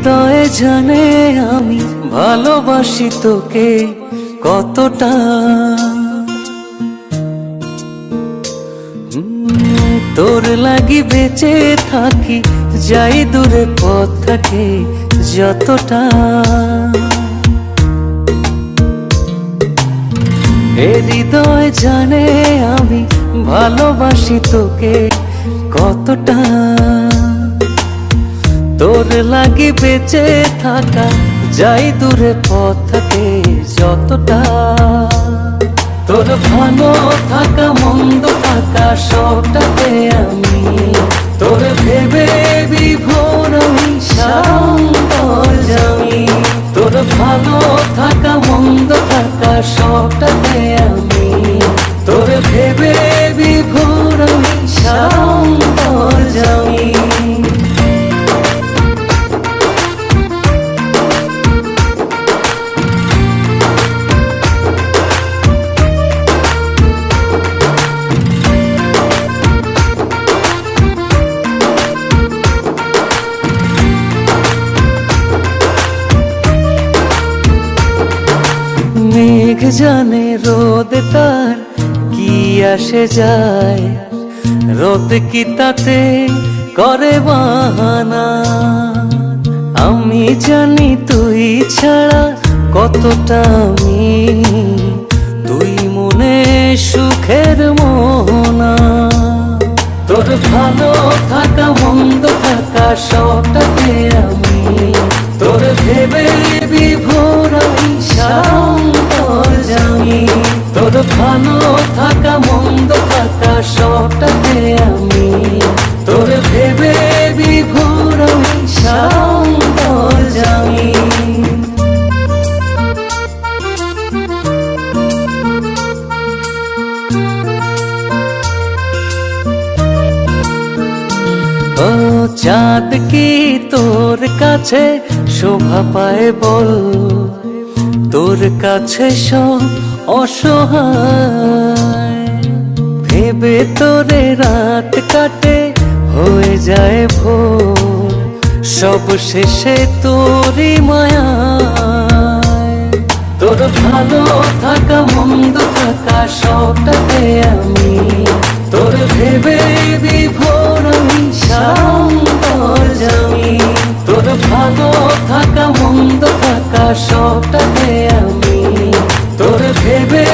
হৃদয়ে জানে আমি ভালোবাসি তোকে কতটা। তোর লাগি বেঁচে থাকি, যাই দূরে পথ থাকে যতটা। এ হৃদয় জানে আমি ভালোবাসি তোকে কতটা। তোর লাগি বেঁচে থাকা, যাই দূরে পথ থাকে যতটা। তোর ভালো থাকা মন্দ থাকা সবটাতে আমি তোর ভেবে বিভোর আমি সারান্তর্যামী। তোর ভালো থাকা মন্দ থাকা সবটাতে আমি তোর ভেবে বিভোর আমি সারান্তর্যামী। মেঘ জানে রোদ তার কি আসে যায়, রোদ কি তাতে করে বাহানা। আমি জানি তুই ছাড়া কতটা আমি, তুই মনে সুখের মোহনা। তোর ভালো থাকা মন্দ থাকা সবটাতে আমি তোর ভেবে বিভোর আমি সারান্তর্যামী। তোর ভালো থাকা মন্দ থাকা সবটাতে আমি তোর ভেবে বিভোর আমি সারান্তর্যামী। ও চাঁদ কি তোর কাছে শোভা পায় বল, তোর কাছে সব অসহায়। ভেবে তোরে রাত কাটে হয়ে যায় ভোর, সব শেষে তোরই মায়ায়। তোর ভালো থাকা মন্দ থাকা সবটাতে আমি তোর ভেবে বিভোর আমি সারান্তর্যামী। তোর ভালো থাকা মন্দ থাকা সবটাতে আমি তোর ভেবে